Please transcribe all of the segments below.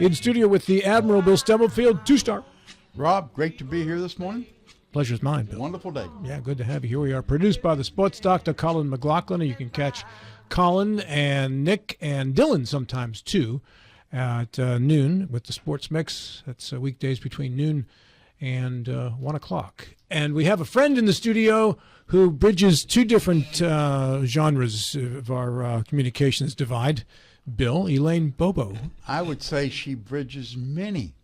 In studio with the Admiral Bill Stubblefield, 2-star. Rob, great to be here this morning. Pleasure's mine, Bill. Wonderful day. Yeah, good to have you here. We are produced by the sports doctor, Colin McLaughlin, and you can catch Colin and Nick and Dylan sometimes, too, at noon with the Sports Mix. That's weekdays between noon and 1 o'clock. And we have a friend in the studio who bridges two different genres of our communications divide. Bill, Elaine, Bobo. I would say she bridges many.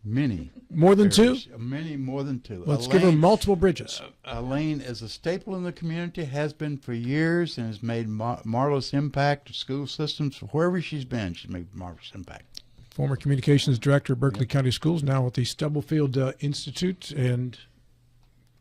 More than areas. two? Many more than two. Let's give her multiple bridges. Elaine is a staple in the community, has been for years, and has made marvelous impact to school systems. Wherever she's been, she's made marvelous impact. Former communications director of Berkeley County Schools, now with the Stubblefield Institute. And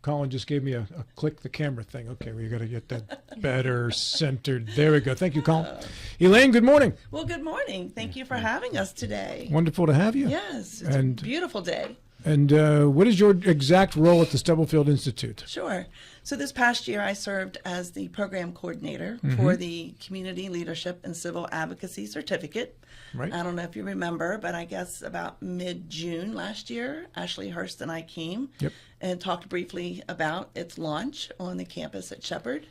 Colin just gave me a click the camera thing. Okay, we got to get that better centered. There we go. Thank you, Colin. Elaine, good morning. Well, good morning. Thank you for having us today. Wonderful to have you. Yes, it's a beautiful day. And what is your exact role at the Stubblefield Institute? Sure. So this past year, I served as the program coordinator for the Community Leadership and Civil Advocacy Certificate. Right. I don't know if you remember, but I guess about mid-June last year, Ashley Hurst and I came and talked briefly about its launch on the campus at Shepherd.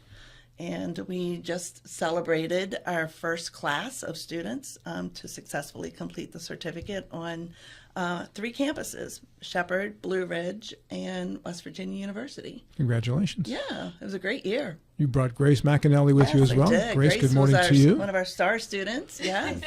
And we just celebrated our first class of students to successfully complete the certificate on 3 campuses: Shepherd, Blue Ridge, and West Virginia University. Congratulations. Yeah, it was a great year. You brought Grace McInelly with you as well. I did. Grace, good morning to you. One of our star students, yes.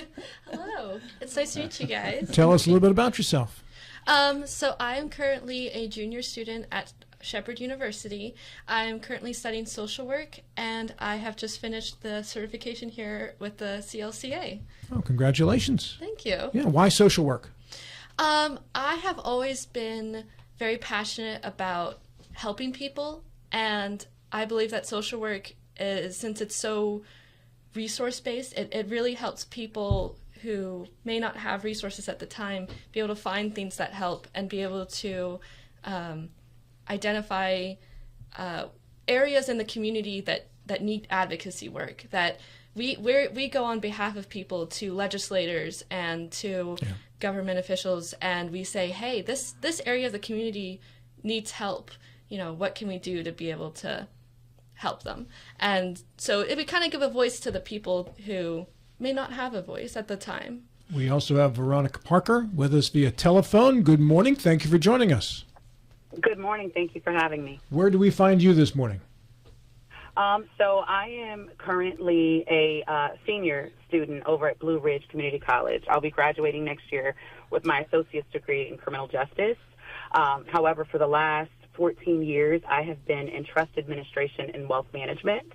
Hello. It's nice to meet you guys. Tell us a little bit about yourself. So I am currently a junior student at Shepherd University. I am currently studying social work, and I have just finished the certification here with the CLCA. Oh, congratulations. Thank you. Yeah, why social work? I have always been very passionate about helping people, and I believe that social work is, since it's so resource-based, it really helps people who may not have resources at the time be able to find things that help and be able to identify areas in the community that need advocacy work, that we go on behalf of people to legislators and to government officials, and we say, hey, this area of the community needs help. You know, what can we do to be able to help them? And so it would kind of give a voice to the people who may not have a voice at the time. We also have Veronica Parker with us via telephone. Good morning. Thank you for joining us. Good morning. Thank you for having me. Where do we find you this morning? So I am currently a senior student over at Blue Ridge Community College. I'll be graduating next year with my associate's degree in criminal justice. However, for the last 14 years, I have been in trust administration and wealth management.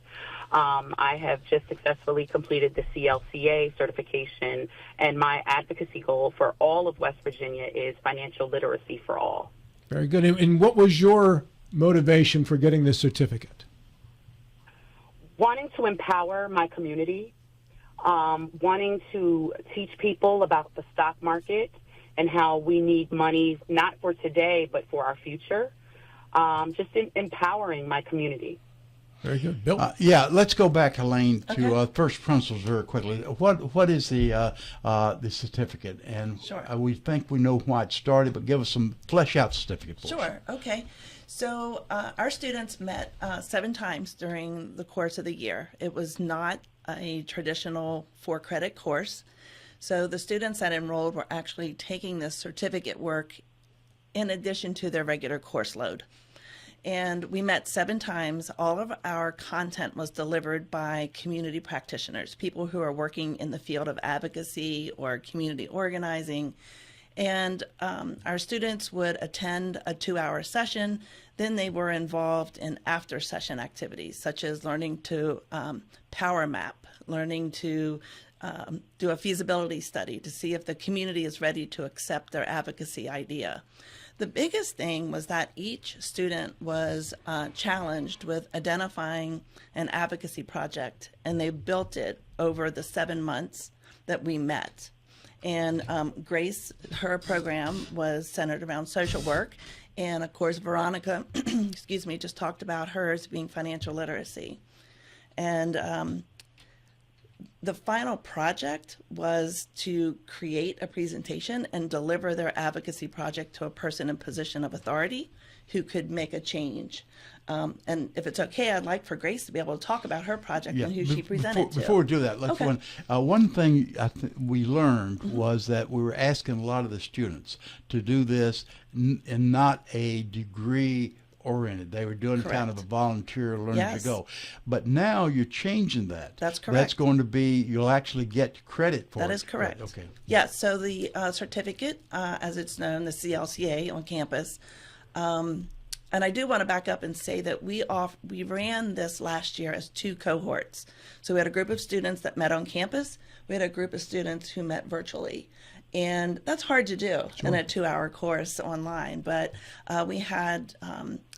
I have just successfully completed the CLCA certification, and my advocacy goal for all of West Virginia is financial literacy for all. Very good. And what was your motivation for getting this certificate? Wanting to empower my community, wanting to teach people about the stock market and how we need money, not for today, but for our future. Just empowering my community. Very good. Bill? Let's go back, Elaine, to first principles very quickly. What is the certificate? And we think we know why it started, but give us some flesh out certificate. Sure. Okay. So our students met 7 times during the course of the year. It was not a traditional 4-credit course. So the students that enrolled were actually taking this certificate work in addition to their regular course load. And we met 7 times. All of our content was delivered by community practitioners, people who are working in the field of advocacy or community organizing. And our students would attend a 2-hour session. Then they were involved in after-session activities, such as learning to power map, learning to do a feasibility study to see if the community is ready to accept their advocacy idea. The biggest thing was that each student was challenged with identifying an advocacy project, and they built it over the 7 months that we met. And Grace, her program was centered around social work. And of course, Veronica, excuse me, just talked about hers being financial literacy. And the final project was to create a presentation and deliver their advocacy project to a person in position of authority who could make a change. And if it's okay, I'd like for Grace to be able to talk about her project and who she presented to. Before we do that, let's one thing we learned was that we were asking a lot of the students to do this in not a degree oriented. They were doing kind of a volunteer learning to go. But now you're changing that. That's correct. That's going to be, you'll actually get credit for it. That is correct. Okay. Yeah, so the certificate, as it's known, the CLCA on campus, and I do want to back up and say that we ran this last year as 2 cohorts. So we had a group of students that met on campus. We had a group of students who met virtually. And that's hard to do in a 2-hour course online. But we had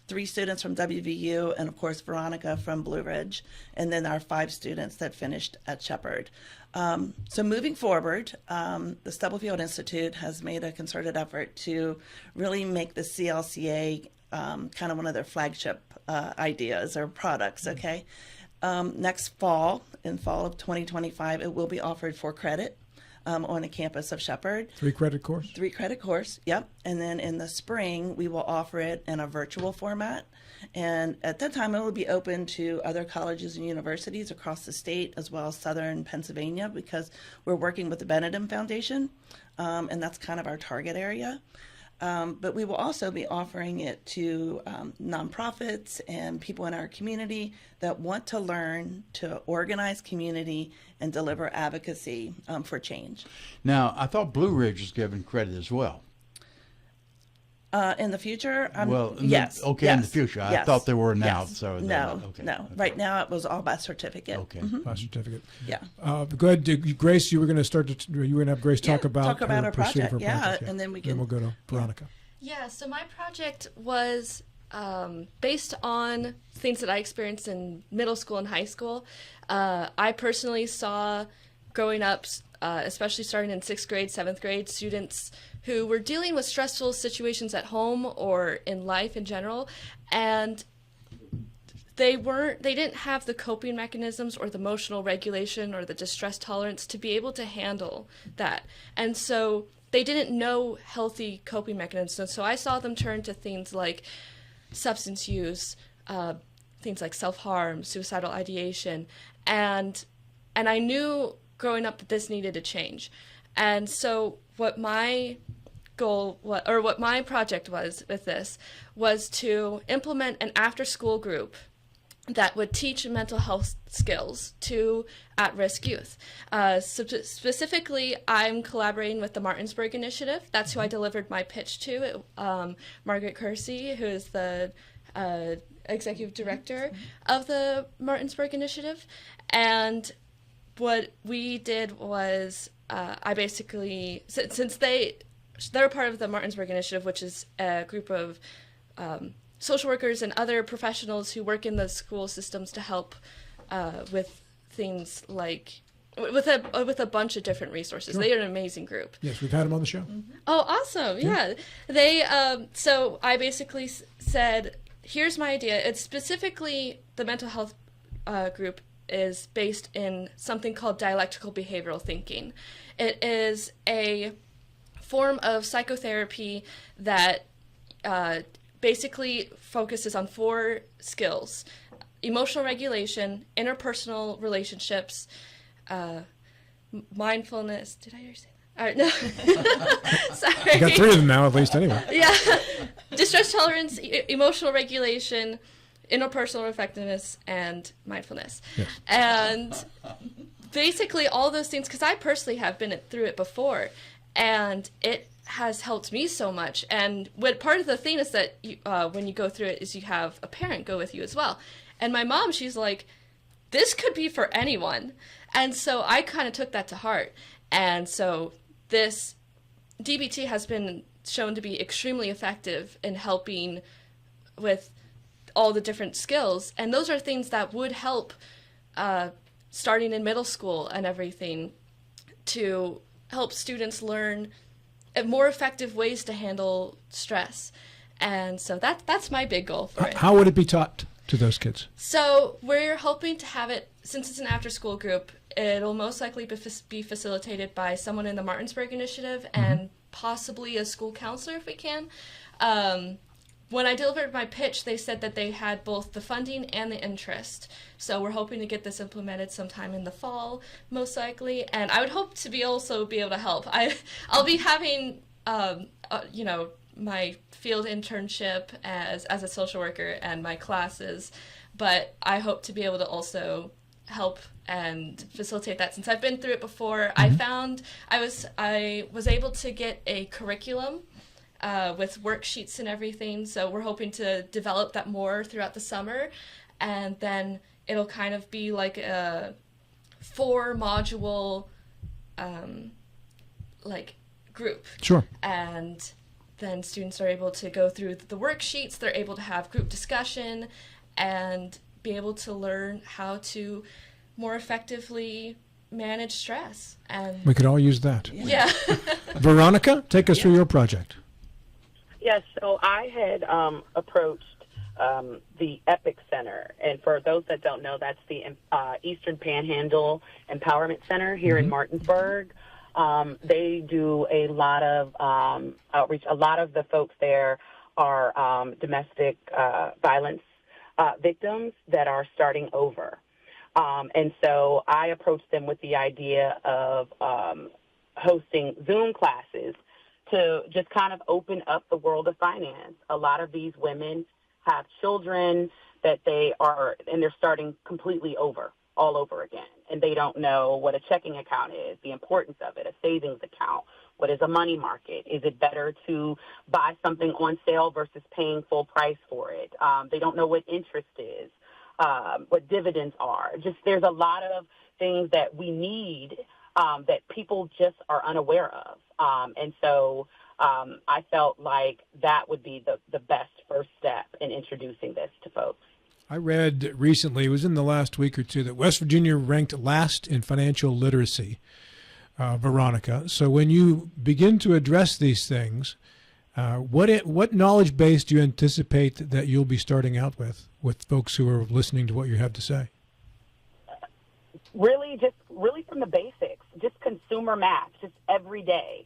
3 students from WVU and, of course, Veronica from Blue Ridge, and then our 5 students that finished at Shepherd. So moving forward, the Stubblefield Institute has made a concerted effort to really make the CLCA kind of one of their flagship ideas or products, okay? Next fall, in fall of 2025, it will be offered for credit on a campus of Shepherd. 3-credit course? 3-credit course, yep. And then in the spring, we will offer it in a virtual format. And at that time, it will be open to other colleges and universities across the state, as well as southern Pennsylvania, because we're working with the Benedum Foundation, and that's kind of our target area. But we will also be offering it to nonprofits and people in our community that want to learn to organize community and deliver advocacy for change. Now, I thought Blue Ridge was given credit as well. In the future? Yes. Okay, yes, in the future. yes, I thought there were now. yes. So no. Right now, it was all by certificate. Okay. By certificate. Yeah. Go ahead, Grace. You were going to have Grace talk about our project. Yeah, and then we can. Then we'll go to Veronica. Yeah. So my project was based on things that I experienced in middle school and high school. I personally saw growing up, especially starting in 6th grade, 7th grade, students who were dealing with stressful situations at home or in life in general, and they didn't have the coping mechanisms or the emotional regulation or the distress tolerance to be able to handle that. And so they didn't know healthy coping mechanisms. So I saw them turn to things like substance use, things like self-harm, suicidal ideation, and I knew growing up that this needed to change. And so what my goal was, or what my project was with this, was to implement an after-school group that would teach mental health skills to at-risk youth. Specifically, I'm collaborating with the Martinsburg Initiative. That's who I delivered my pitch to, Margaret Kersey, who is the executive director of the Martinsburg Initiative. And what we did was, I basically, since they're part of the Martinsburg Initiative, which is a group of social workers and other professionals who work in the school systems to help with things like, with a bunch of different resources. Sure. They are an amazing group. Yes, we've had them on the show. Mm-hmm. Oh, awesome! Yeah, they. So I basically said, "Here's my idea. It's specifically the mental health group is based in something called dialectical behavioral thinking. It is a form of psychotherapy that basically focuses on 4 skills: emotional regulation, interpersonal relationships, mindfulness. Did I already say that? All right, no. Sorry. You got 3 of them now, at least, anyway. Yeah. Distress tolerance, emotional regulation, interpersonal effectiveness, and mindfulness. Yes. And basically all those things, because I personally have been through it before, and it has helped me so much. And what part of the thing is that you, when you go through it is you have a parent go with you as well. And my mom, she's like, this could be for anyone. And so I kind of took that to heart. And so this DBT has been shown to be extremely effective in helping with all the different skills. And those are things that would help starting in middle school and everything to help students learn more effective ways to handle stress. And so that's my big goal for it. How would it be taught to those kids? So we're hoping to have it, since it's an after-school group, it'll most likely be facilitated by someone in the Martinsburg Initiative and possibly a school counselor if we can. When I delivered my pitch, they said that they had both the funding and the interest. So we're hoping to get this implemented sometime in the fall, most likely. And I would hope to be able to help. I'll be having, my field internship as a social worker and my classes, but I hope to be able to also help and facilitate that since I've been through it before. I found I was able to get a curriculum with worksheets and everything, so we're hoping to develop that more throughout the summer, and then it'll kind of be like a 4-module group. Sure. And then students are able to go through the worksheets, they're able to have group discussion, and be able to learn how to more effectively manage stress. And We could all use that. yeah. Veronica, take us through your project. Yes, so I had approached the EPIC Center, and for those that don't know, that's the Eastern Panhandle Empowerment Center here in Martinsburg. They do a lot of outreach. A lot of the folks there are domestic violence victims that are starting over. And so I approached them with the idea of hosting Zoom classes to just kind of open up the world of finance. A lot of these women have children that and they're starting completely over, all over again. And they don't know what a checking account is, the importance of it, a savings account. What is a money market? Is it better to buy something on sale versus paying full price for it? They don't know what interest is, what dividends are. Just there's a lot of things that we need that people just are unaware of. And so I felt like that would be the best first step in introducing this to folks. I read recently, it was in the last week or two, that West Virginia ranked last in financial literacy, Veronica. So when you begin to address these things, what knowledge base do you anticipate that you'll be starting out with folks who are listening to what you have to say? Really from the basics, just consumer math, just every day.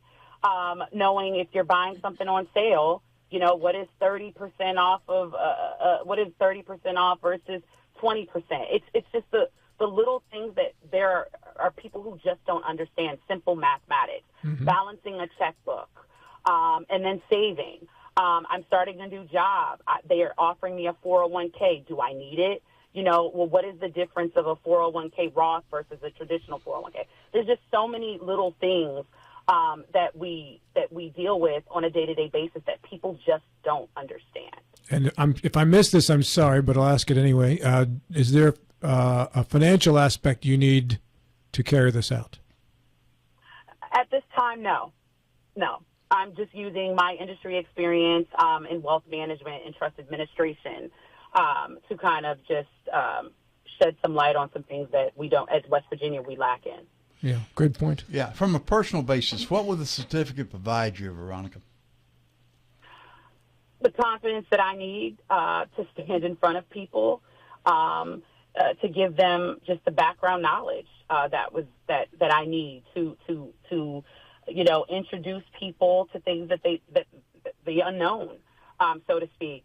Knowing if you're buying something on sale, what is 30% off of, what is 30% off versus 20%? It's just the little things that there are people who just don't understand, simple mathematics, balancing a checkbook, and then saving. I'm starting a new job. They are offering me a 401k. Do I need it? What is the difference of a 401k Roth versus a traditional 401k? There's just so many little things that we deal with on a day-to-day basis that people just don't understand. And if I missed this, I'm sorry, but I'll ask it anyway. Is there a financial aspect you need to carry this out? At this time, no. I'm just using my industry experience in wealth management and trust administration to kind of just shed some light on some things that we don't, at West Virginia, we lack in. Yeah, good point. Yeah, from a personal basis, what will the certificate provide you, Veronica? The confidence that I need to stand in front of people, to give them just the background knowledge that I need to introduce people to things that the unknown, so to speak.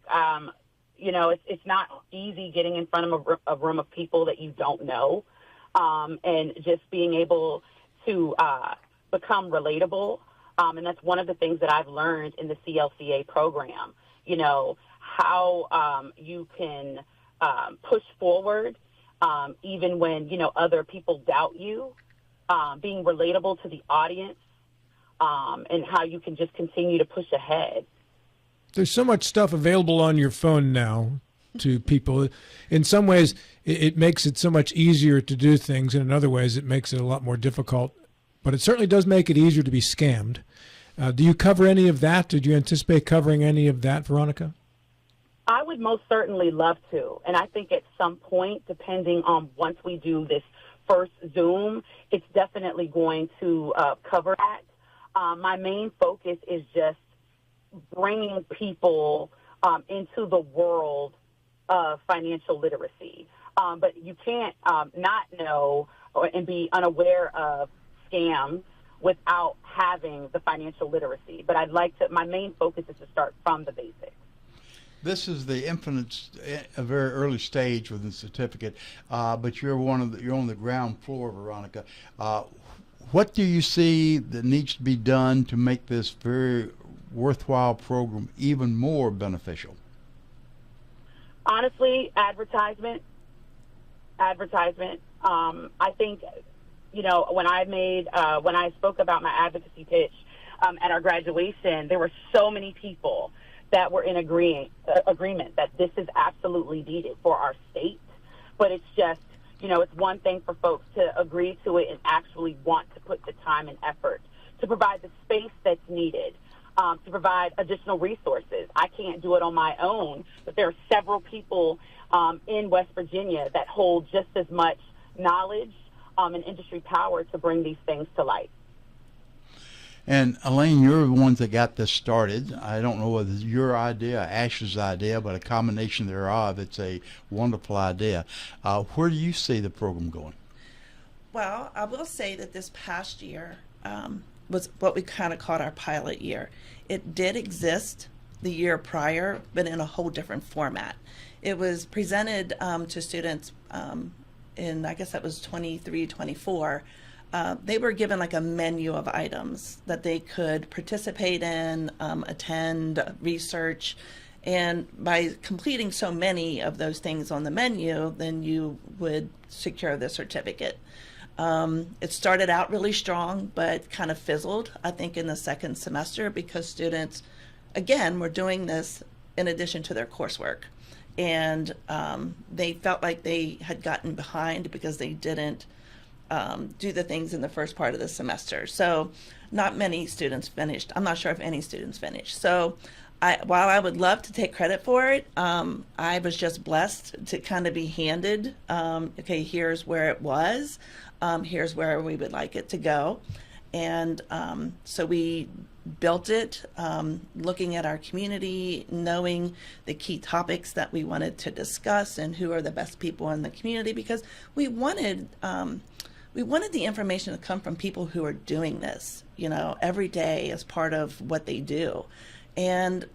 It's not easy getting in front of a room of people that you don't know. And just being able to become relatable. And that's one of the things that I've learned in the CLCA program, how you can push forward even when, other people doubt you, being relatable to the audience, and how you can just continue to push ahead. There's so much stuff available on your phone now to people. In some ways, it makes it so much easier to do things, and in other ways, it makes it a lot more difficult. But it certainly does make it easier to be scammed. Do you cover any of that? Did you anticipate covering any of that, Veronica? I would most certainly love to. And I think at some point, depending on once we do this first Zoom, it's definitely going to cover that. My main focus is just bringing people into the world of financial literacy. But you can't not know and be unaware of scams without having the financial literacy. But my main focus is to start from the basics. This is the infinite, a very early stage with the certificate, but you're you're on the ground floor, Veronica. What do you see that needs to be done to make this very worthwhile program even more beneficial? Honestly, advertisement. I think, when I spoke about my advocacy pitch at our graduation, there were so many people that were in agreement that this is absolutely needed for our state. But it's just, it's one thing for folks to agree to it and actually want to put the time and effort to provide the space that's needed, to provide additional resources. I can't do it on my own, but there are several people in West Virginia that hold just as much knowledge and industry power to bring these things to light. And Elaine, you're the ones that got this started. I don't know whether it's your idea, Ash's idea, but a combination thereof. It's a wonderful idea. Where do you see the program going? Well, I will say that this past year was what we kind of called our pilot year. It did exist the year prior, but in a whole different format. It was presented to students in, I guess that was 23, 24. They were given like a menu of items that they could participate in, attend, research, and by completing so many of those things on the menu, then you would secure the certificate. It started out really strong, but kind of fizzled, I think, in the second semester because students, again, were doing this in addition to their coursework. And they felt like they had gotten behind because they didn't do the things in the first part of the semester. So not many students finished. I'm not sure if any students finished. So while I would love to take credit for it, I was just blessed to kind of be handed, okay, here's where it was. Here's where we would like it to go. And so we built it looking at our community, knowing the key topics that we wanted to discuss and who are the best people in the community, because we wanted the information to come from people who are doing this, every day as part of what they do. And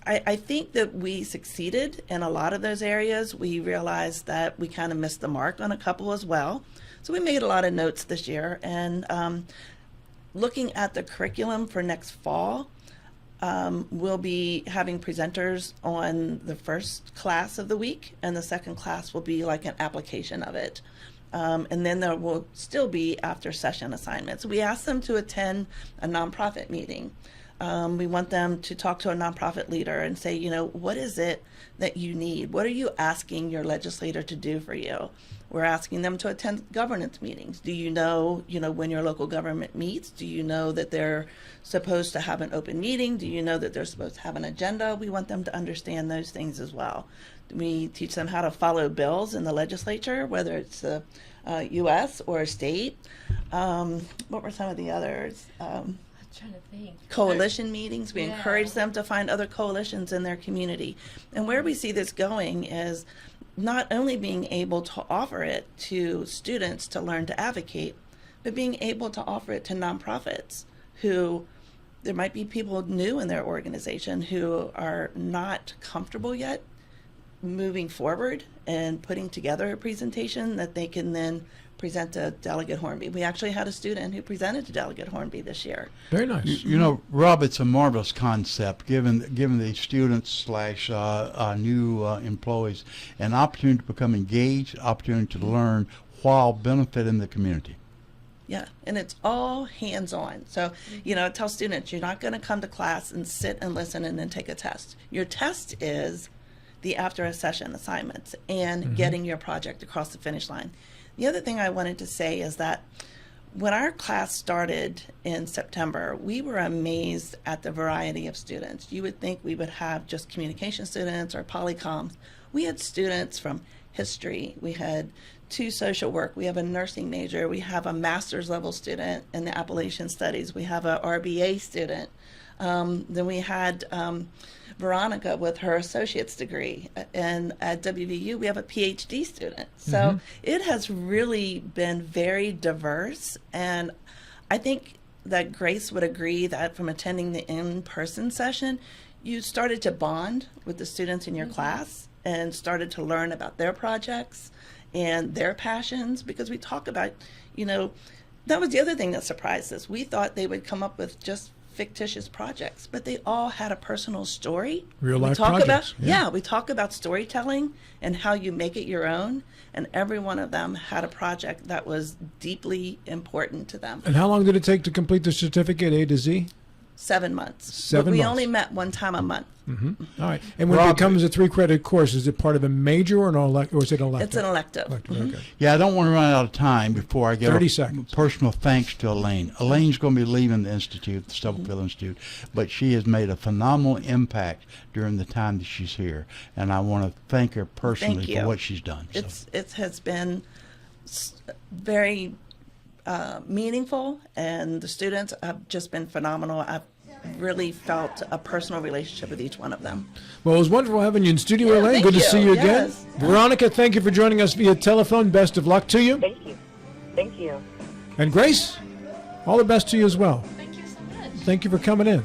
I think that we succeeded in a lot of those areas. We realized that we kind of missed the mark on a couple as well. So we made a lot of notes this year. And looking at the curriculum for next fall, we'll be having presenters on the first class of the week, and the second class will be like an application of it. And then there will still be after session assignments. We asked them to attend a nonprofit meeting. We want them to talk to a nonprofit leader and say, what is it that you need? What are you asking your legislator to do for you? We're asking them to attend governance meetings. Do you know, when your local government meets? Do you know that they're supposed to have an open meeting? Do you know that they're supposed to have an agenda? We want them to understand those things as well. We teach them how to follow bills in the legislature, whether it's the U.S. or state. What were some of the others? I'm trying to think. Coalition meetings. We Yeah. encourage them to find other coalitions in their community. And where we see this going is not only being able to offer it to students to learn to advocate, but being able to offer it to nonprofits who, there might be people new in their organization who are not comfortable yet moving forward and putting together a presentation that they can then present to Delegate Hornby. We actually had a student who presented to Delegate Hornby this year. Very nice. Rob, it's a marvelous concept, giving the students / new employees an opportunity to become engaged, opportunity to learn while benefiting the community. Yeah, and it's all hands-on. So, tell students, you're not going to come to class and sit and listen and then take a test. Your test is the after-a-session assignments and getting your project across the finish line. The other thing I wanted to say is that when our class started in September, we were amazed at the variety of students. You would think we would have just communication students or polycoms. We had students from history. We had 2 social work. We have a nursing major. We have a master's level student in the Appalachian Studies. We have a RBA student. Then we had Veronica with her associate's degree. And at WVU, we have a PhD student. So it has really been very diverse. And I think that Grace would agree that from attending the in-person session, you started to bond with the students in your class and started to learn about their projects and their passions, because we talk about, that was the other thing that surprised us. We thought they would come up with just fictitious projects, but they all had a personal story. Real life we talk projects. About, we talk about storytelling and how you make it your own, and every one of them had a project that was deeply important to them. And how long did it take to complete the certificate A to Z? 7 months. 7 but we months. only met one time a month. All right. And when it becomes a 3-credit course, is it part of a major or or is it an elective? It's an elective. Okay. Yeah, I don't want to run out of time before I give 30 a seconds. personal thanks to Elaine. Elaine's going to be leaving the Institute, the Stubblefield Institute, but she has made a phenomenal impact during the time that she's here, and I want to thank her personally Thank you. for what she's done. So. It has been very meaningful, and the students have just been phenomenal. I've really felt a personal relationship with each one of them. Well, it was wonderful having you in studio, Yeah, Elaine. thank Good to you. see you again. Yes. Veronica, thank you for joining us via telephone. Best of luck to you. Thank you. Thank you. And Grace, all the best to you as well. Thank you so much. Thank you for coming in.